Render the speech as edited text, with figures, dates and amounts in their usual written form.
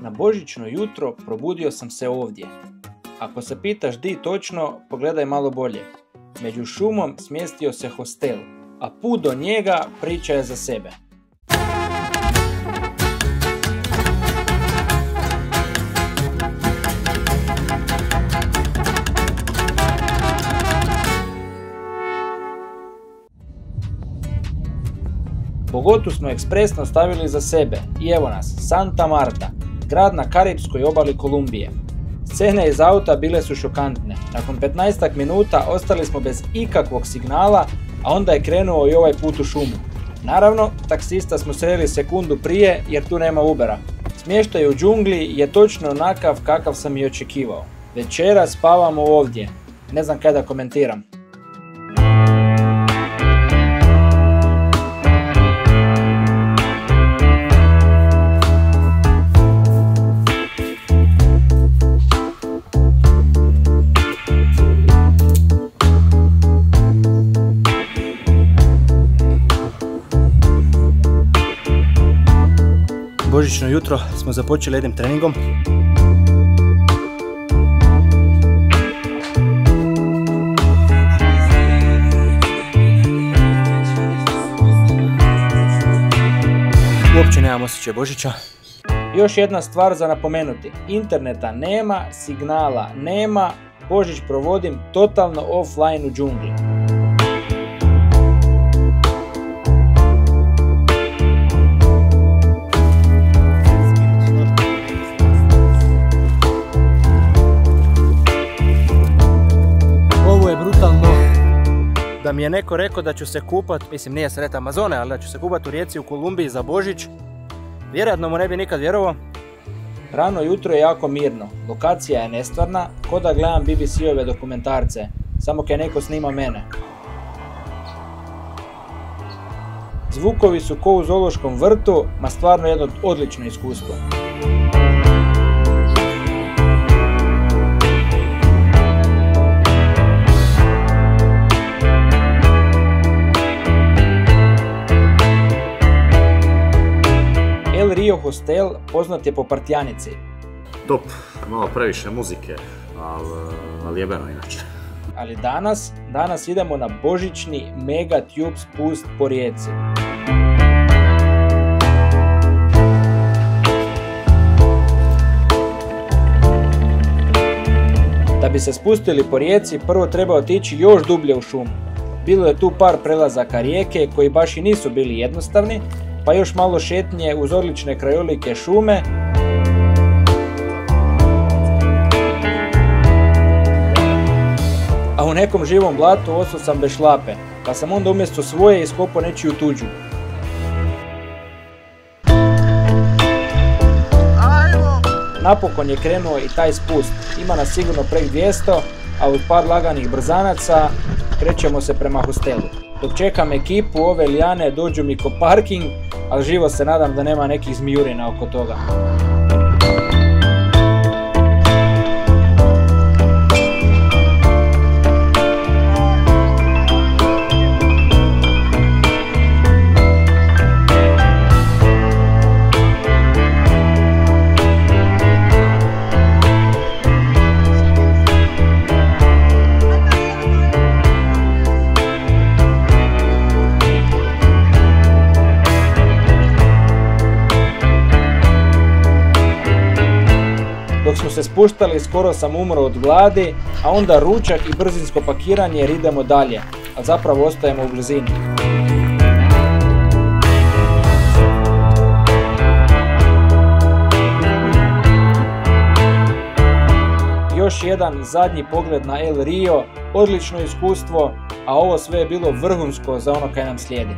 Na božićno jutro probudio sam se ovdje. Ako se pitaš di točno, pogledaj malo bolje. Među šumom smjestio se hostel, a put do njega priča je za sebe. Bogotu smo ekspresno stavili za sebe i evo nas, Santa Marta, grad na karipskoj obali Kolumbije. Scene iz auta bile su šokantne. Nakon 15 minuta ostali smo bez ikakvog signala, a onda je krenuo i ovaj put u šumu. Naravno, taksista smo sreli sekundu prije jer tu nema Ubera. Smještaj u džungli je točno onakav kakav sam i očekivao. Večeras spavamo ovdje. Ne znam kaj da komentiram. Božićno jutro smo započeli jednim treningom. Uopće nemam osjećaj Božića. Još jedna stvar za napomenuti. Interneta nema, signala nema, Božić provodim totalno offline u džungli. Da mi je neko rekao da ću se kupat, mislim nije sred Amazone, ali da ću se kupat u rijeci u Kolumbiji za Božić, vjerojatno mu ne bi nikad vjerovao. Rano jutro je jako mirno, lokacija je nestvarna, ko da gledam BBC-ove dokumentarce, samo kaj neko snima mene. Zvukovi su ko u zoološkom vrtu, ma stvarno jedno odlično iskustvo. El Rio hostel poznat je po partijanici. Top, malo previše muzike, ali jebeno inače. Ali danas idemo na božićni mega tube spust po rijeci. Da bi se spustili po rijeci, prvo treba otići još dublje u šumu. Bilo je tu par prelazaka rijeke koji baš i nisu bili jednostavni, pa još malo šetnje uz odlične krajolike šume. A u nekom živom blatu ostao sam bez šlape, pa sam onda umjesto svoje iskopao nečiju tuđu. Napokon je krenuo i taj spust, ima nas sigurno prek 200, a uz par laganih brzanaca krećemo se prema hostelu. Dok čekam ekipu, ove lijane dođu mi ko parking, ali živo se nadam da nema nekih zmijurina oko toga. Dok smo se spuštali, skoro sam umro od gladi, a onda ručak i brzinsko pakiranje jer idemo dalje, a zapravo ostajemo u blizini. Još jedan zadnji pogled na El Rio, odlično iskustvo, a ovo sve je bilo vrhunsko za ono kaj nam slijedi.